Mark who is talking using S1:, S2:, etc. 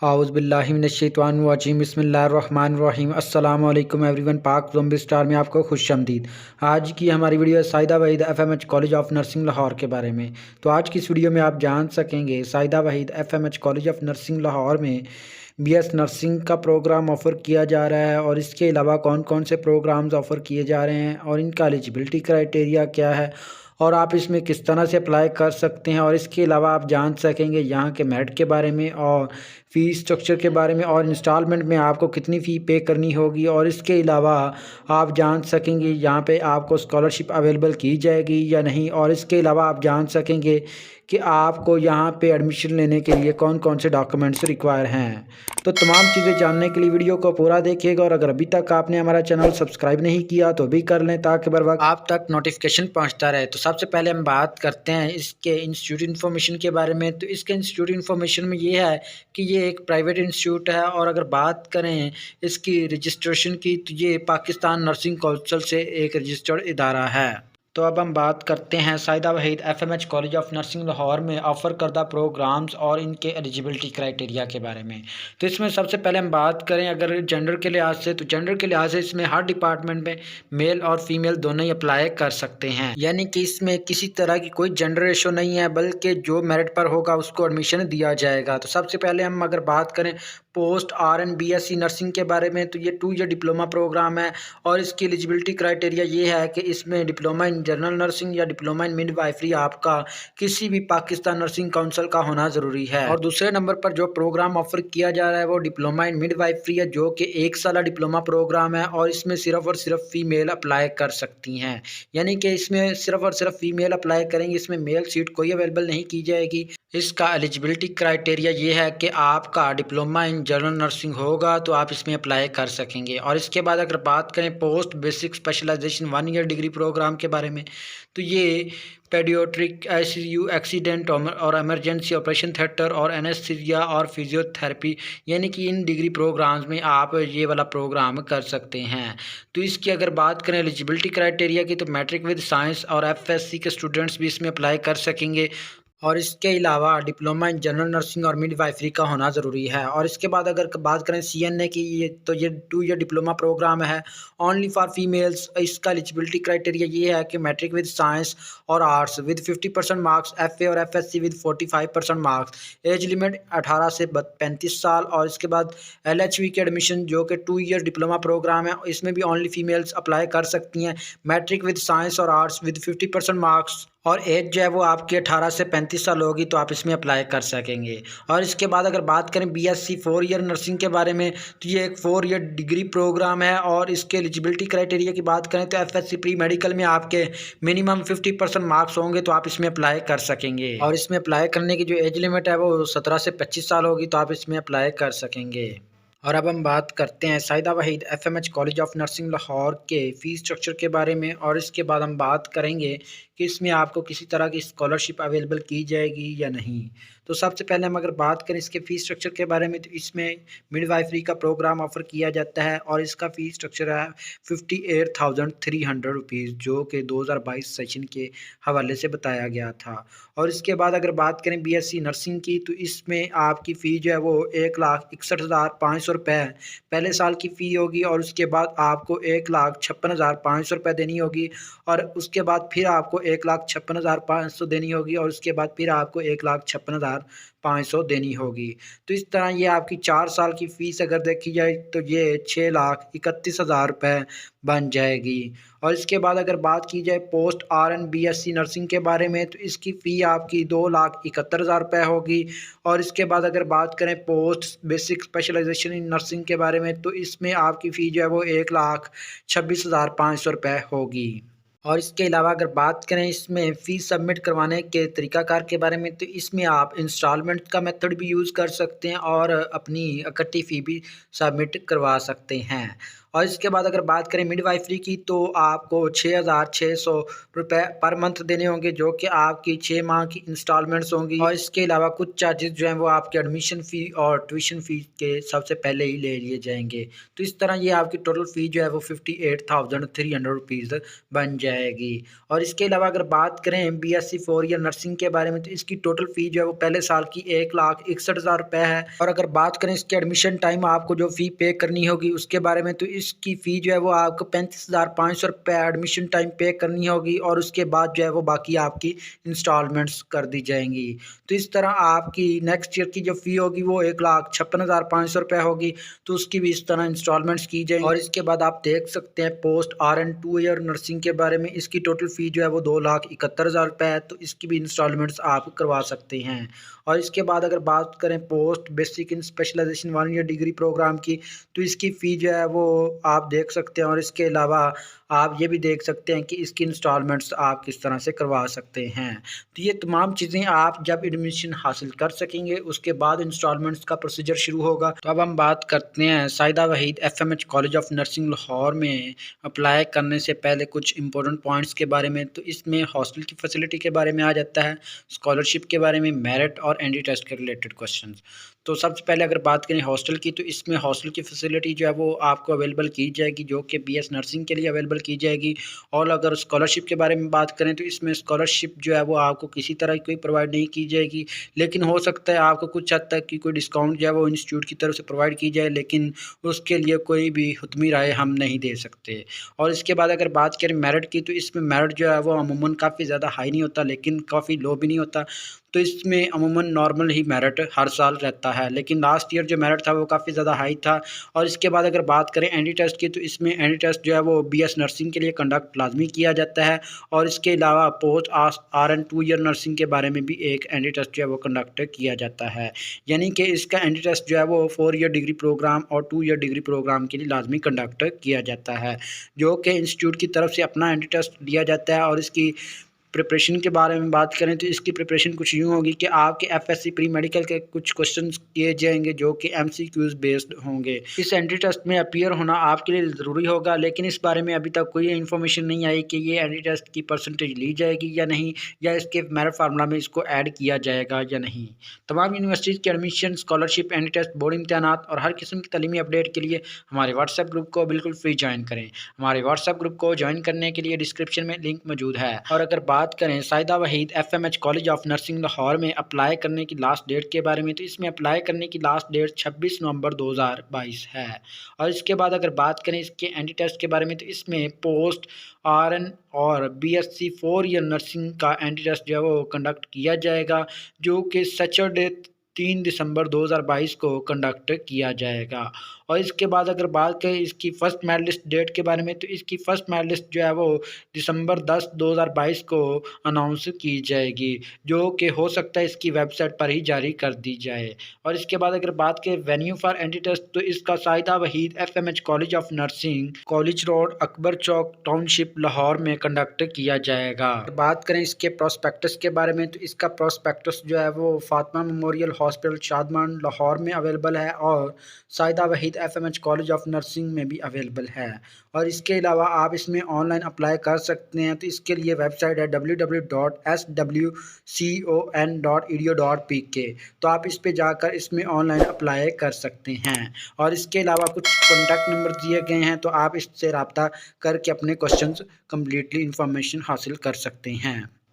S1: औज़ुबिल्लाहिमिनश्शैतानिर्रजीम बिस्मिल्लाहिर्रहमानिर्रहीम अस्सलामु अलैकुम एवरीवन। पाक ज़ोंबी स्टार में आपको खुशामदीद। आज की हमारी वीडियो है Sahida Waheed FMH College of Nursing Lahore के बारे में। तो आज की इस वीडियो में आप जान सकेंगे Sahida Waheed FMH College of Nursing Lahore में बीएस नर्सिंग का प्रोग्राम ऑफ़र किया जा रहा है और इसके अलावा कौन कौन से प्रोग्राम्स ऑफ़र किए जा रहे हैं और इनका एलिजिबिलिटी क्राइटेरिया क्या है और आप इसमें किस तरह से अप्लाई कर सकते हैं। और इसके अलावा आप जान सकेंगे यहाँ के मेरिट के बारे में और फ़ीस स्ट्रक्चर के बारे में और इंस्टॉलमेंट में आपको कितनी फ़ी पे करनी होगी। और इसके अलावा आप जान सकेंगे यहाँ पे आपको स्कॉलरशिप अवेलेबल की जाएगी या नहीं। और इसके अलावा आप जान सकेंगे कि आपको यहाँ पे एडमिशन लेने के लिए कौन कौन से डॉक्यूमेंट्स रिक्वायर हैं। तो तमाम चीज़ें जानने के लिए वीडियो को पूरा देखिएगा और अगर अभी तक आपने हमारा चैनल सब्सक्राइब नहीं किया तो भी कर लें ताकि बर वक्त आप तक नोटिफिकेशन पहुँचता रहे। तो सबसे पहले हम बात करते हैं इसके इंस्टीट्यूट इन्फॉर्मेशन के बारे में। तो इसके इंस्टीट्यूट इन्फॉर्मेशन में ये है कि ये एक प्राइवेट इंस्टीट्यूट है और अगर बात करें इसकी रजिस्ट्रेशन की तो ये पाकिस्तान नर्सिंग काउंसिल से एक रजिस्टर्ड इदारा है। तो अब हम बात करते हैं Sahida Waheed FMH College of Nursing Lahore में ऑफ़र करदा प्रोग्राम्स और इनके एलिजिबिलिटी क्राइटेरिया के बारे में। तो इसमें सबसे पहले हम बात करें अगर जेंडर के लिहाज से, तो जेंडर के लिहाज से इसमें हर डिपार्टमेंट में मेल और फीमेल दोनों ही अप्लाई कर सकते हैं, यानी कि इसमें किसी तरह की कोई जेंडर रेशो नहीं है बल्कि जो मेरिट पर होगा उसको एडमिशन दिया जाएगा। तो सबसे पहले हम अगर बात करें पोस्ट RN BSc नर्सिंग के बारे में तो ये 2 ईयर डिप्लोमा प्रोग्राम है और इसकी एलिजिबिलिटी क्राइटेरिया ये है कि इसमें डिप्लोमा इन जनरल नर्सिंग या डिप्लोमा इन मिडवाइफरी आपका किसी भी पाकिस्तान नर्सिंग काउंसिल का होना ज़रूरी है। और दूसरे नंबर पर जो प्रोग्राम ऑफर किया जा रहा है वो डिप्लोमा इन मिडवाइफरी है, जो कि 1 साल डिप्लोमा प्रोग्राम है और इसमें सिर्फ और सिर्फ फीमेल अप्लाई कर सकती हैं, यानी कि इसमें सिर्फ और सिर्फ फीमेल अप्लाई करेंगे, इसमें मेल सीट कोई अवेलेबल नहीं की जाएगी। इसका एलिजिबिलिटी क्राइटेरिया ये है कि आपका डिप्लोमा इन जनरल नर्सिंग होगा तो आप इसमें अप्लाई कर सकेंगे। और इसके बाद अगर बात करें post basic specialisation 1 year degree programme के बारे में तो ये पेडियाट्रिक ICU एक्सीडेंट और इमरजेंसी ऑपरेशन थिएटर और एनेस्थीसिया और फिजियोथेरेपी, यानी कि इन डिग्री प्रोग्राम्स में आप ये वाला प्रोग्राम कर सकते हैं। तो इसकी अगर बात करें एलिजिबिलिटी क्राइटेरिया की तो मैट्रिक विद साइंस और FSC के स्टूडेंट्स भी इसमें अप्लाई कर सकेंगे और इसके अलावा डिप्लोमा इन जनरल नर्सिंग और मिडवाइफरी का होना ज़रूरी है। और इसके बाद अगर बात करें CNA की ये 2 ईयर डिप्लोमा प्रोग्राम है ओनली फॉर फीमेल्स। इसका एलिजिबिलिटी क्राइटेरिया ये है कि मैट्रिक विद साइंस और आर्ट्स विद 50% मार्क्स, FA और FSC with 45% marks, age limit 18 से 35 साल। और इसके बाद LHV की एडमिशन जो कि 2 ईयर डिप्लोमा प्रोग्राम है, इसमें भी ओनली फीमेल्स अप्लाई कर सकती हैं, मैट्रिक विद साइंस और आर्ट्स विद 50% मार्क्स और एज जो है वो आपकी 18 से 35 साल होगी तो आप इसमें अप्लाई कर सकेंगे। और इसके बाद अगर बात करें BSc 4 ईयर नर्सिंग के बारे में तो ये एक 4 ईयर डिग्री प्रोग्राम है और इसके एलिजिबिलिटी क्राइटेरिया की बात करें तो FSC प्री मेडिकल में आपके मिनिमम 50% मार्क्स होंगे तो आप इसमें अप्लाई कर सकेंगे। और इसमें अप्लाई करने की जो एज लिमिट है वो 17 से 25 साल होगी तो आप इसमें अप्लाई कर सकेंगे। और अब हम बात करते हैं Sahida Waheed FMH college of Nursing Lahore के फ़ीस स्ट्रक्चर के बारे में और इसके बाद हम बात करेंगे कि इसमें आपको किसी तरह की स्कॉलरशिप अवेलेबल की जाएगी या नहीं। तो सबसे पहले हम अगर बात करें इसके फ़ीस स्ट्रक्चर के बारे में तो इसमें मिडवाइफरी का प्रोग्राम ऑफ़र किया जाता है और इसका फ़ीस स्ट्रक्चर है 58,300 रुपीज़, जो कि 2022 सेशन के हवाले से बताया गया था। और इसके बाद अगर बात करें BSc नर्सिंग की तो इसमें आपकी फ़ी जो है वो 1,61,500 रुपये पहले साल की फ़ी होगी और उसके बाद आपको 1,56,500 रुपये देनी होगी और उसके बाद फिर आपको 1,56,500 देनी होगी और उसके बाद फिर आपको 1,56,500 देनी होगी। तो इस तरह ये आपकी 4 साल की फ़ीस अगर देखी जाए तो ये 6,31,000 रुपये बन जाएगी। और इसके बाद अगर बात की जाए पोस्ट RN BSc नर्सिंग के बारे में तो इसकी फ़ी आपकी 2,71,000 रुपये होगी। और इसके बाद अगर बात करें post basic specialisation in nursing के बारे में तो इसमें आपकी फ़ी जो है वो 1,26,500 रुपये होगी। और इसके अलावा अगर बात करें इसमें फ़ीस सबमिट करवाने के तरीक़ाकार के बारे में तो इसमें आप इंस्टॉलमेंट का मेथड भी यूज़ कर सकते हैं और अपनी इकट्ठी फ़ी भी सबमिट करवा सकते हैं। और इसके बाद अगर बात करें मिडवाइफरी की तो आपको 6,600 रुपये पर मंथ देने होंगे, जो कि आपकी 6 माह की इंस्टॉलमेंट्स होंगी। और इसके अलावा कुछ चार्जेस जो हैं वो आपके एडमिशन फ़ी और ट्यूशन फ़ी के सबसे पहले ही ले लिए जाएंगे। तो इस तरह ये आपकी टोटल फ़ी जो है वो 58,300 रुपीज़ बन जाएगी। और इसके अलावा अगर बात करें BSc 4 ईयर नर्सिंग के बारे में तो इसकी टोटल फ़ी जो है वो पहले साल की 1,61,000 रुपये है। और अगर बात करें इसके एडमिशन टाइम आपको जो फ़ी पे करनी होगी उसके बारे में, तो इसकी फ़ी जो है वो आपको 35,500 रुपये एडमिशन टाइम पे करनी होगी, और उसके बाद जो है वो बाकी आपकी इंस्टॉलमेंट्स कर दी जाएंगी। तो इस तरह आपकी नेक्स्ट ईयर की जो फ़ी होगी वो 1,56,500 रुपये होगी, तो उसकी भी इस तरह इंस्टॉलमेंट्स की जाएंगी। और इसके बाद आप देख सकते हैं पोस्ट RN 2 ईयर नर्सिंग के बारे में, इसकी टोटल फ़ी जो है वो 2,71,000 रुपये है, तो इसकी भी इंस्टॉलमेंट्स आप करवा सकते हैं। और इसके बाद अगर बात करें post basic in specialisation 1 year degree programme की, तो इसकी फ़ी जो है वो आप देख सकते हैं। और इसके अलावा आप ये भी देख सकते हैं कि इसकी इंस्टॉलमेंट्स आप किस तरह से करवा सकते हैं। तो ये तमाम चीज़ें आप जब एडमिशन हासिल कर सकेंगे उसके बाद इंस्टॉलमेंट्स का प्रोसीजर शुरू होगा। तो अब हम बात करते हैं Sahida Waheed FMH college of Nursing Lahore में अप्लाई करने से पहले कुछ इंपॉर्टेंट पॉइंट्स के बारे में। तो इसमें हॉस्टल की फैसिलिटी के बारे में आ जाता है, स्कॉलरशिप के बारे में, मेरिट और एनडी टेस्ट के रिलेटेड क्वेश्चन। तो सबसे पहले अगर बात करें हॉस्टल की, तो इसमें हॉस्टल की फैसिलिटी जो है वो आपको अवेलेबल की जाएगी, जो कि BS नर्सिंग के लिए अवेलेबल की जाएगी। और अगर स्कॉलरशिप के बारे में बात करें तो इसमें स्कॉलरशिप जो है वो आपको किसी तरह की कोई प्रोवाइड नहीं की जाएगी, लेकिन हो सकता है आपको कुछ हद तक की कोई डिस्काउंट जो है वो इंस्टीट्यूट की तरफ से प्रोवाइड की जाए, लेकिन उसके लिए कोई भी हुतमी राय हम नहीं दे सकते। और इसके बाद अगर बात करें मेरिट की, तो इसमें मेरिट जो है वो अमूमन काफ़ी ज़्यादा हाई नहीं होता, लेकिन काफ़ी लो भी नहीं होता। तो इसमें अमूमन नॉर्मल ही मेरिट हर साल रहता है, लेकिन लास्ट ईयर जो मेरिट था वो काफ़ी ज़्यादा हाई था। और इसके बाद अगर बात करें एनडी टेस्ट की, तो इसमें एनडी टेस्ट जो है वो BS नर्सिंग के लिए कंडक्ट लाजमी किया जाता है। और इसके अलावा पोस्ट RN 2 ईयर नर्सिंग के बारे में भी एक एनडी टेस्ट जो है वो कंडक्ट किया जाता है, यानी कि इसका एनडी टेस्ट जो है वो 4 ईयर डिग्री प्रोग्राम और 2 ईयर डिग्री प्रोग्राम के लिए लाजमी कंडक्ट किया जाता है, जो कि इंस्टीट्यूट की तरफ से अपना एनडी टेस्ट दिया जाता है। और इसकी प्रिपरेशन के बारे में बात करें तो इसकी प्रिपरेशन कुछ यूँ होगी कि आपके FSC प्री मेडिकल के कुछ क्वेश्चंस किए जाएंगे, जो कि MCQs बेस्ड होंगे। इस एंट्री टेस्ट में अपीयर होना आपके लिए ज़रूरी होगा, लेकिन इस बारे में अभी तक कोई इन्फॉर्मेशन नहीं आई कि ये एंट्री टेस्ट की परसेंटेज ली जाएगी या नहीं, या इसके मेरिट फार्मूला में इसको ऐड किया जाएगा या नहीं। तमाम यूनिवर्सिटीज़ के admission, scholarship, entry test, board इम्तहानात और हर किस्म की तलीमी अपडेट के लिए हमारे व्हाट्सएप ग्रुप को बिल्कुल फ्री ज्वाइन करें। हमारे व्हाट्सएप ग्रुप को ज्वाइन करने के लिए डिस्क्रिप्शन में लिंक मौजूद है। और अगर बात करें Sahida Waheed FMH college of Nursing Lahore में अप्लाई करने की लास्ट डेट के बारे में, तो इसमें अप्लाई करने की लास्ट डेट 26 नवंबर 2022 है। और इसके बाद अगर बात करें इसके एंटी टेस्ट के बारे में, तो इसमें पोस्ट RN और BSc 4 ईयर नर्सिंग का एंटी टेस्ट जो है वो कंडक्ट किया जाएगा, जो कि सैटरडे 3 दिसंबर 2022 को कंडक्ट किया जाएगा। और इसके बाद अगर बात करें इसकी फ़र्स्ट मेरिट लिस्ट डेट के बारे में, तो इसकी फ़र्स्ट मेरिट लिस्ट जो है वो दिसंबर 10 2022 को अनाउंस की जाएगी, जो कि हो सकता है इसकी वेबसाइट पर ही जारी कर दी जाए। और इसके बाद अगर बात करें वेन्यू फॉर एंट्री टेस्ट, तो इसका Sahida Waheed FMH college of nursing, college road, Akbar Chowk, township, Lahore में कंडक्ट किया जाएगा। बात करें इसके प्रोस्पेक्टस के बारे में, तो इसका प्रोस्पेक्टस जो है वो फातिमा मेमोरियल हॉस्पिटल शादमान लाहौर में अवेलेबल है, और Sahida Waheed FMH college of nursing में भी अवेलेबल है। और इसके अलावा आप इसमें ऑनलाइन अप्लाई कर सकते हैं, तो इसके लिए वेबसाइट है www.swcon.edu.pk। तो आप इस पे जाकर इसमें ऑनलाइन अप्लाई कर सकते हैं। और इसके अलावा कुछ कॉन्टैक्ट नंबर दिए गए हैं, तो आप इससे रब्ता करके अपने क्वेश्चंस कम्प्लीटली इंफॉर्मेशन हासिल कर सकते हैं।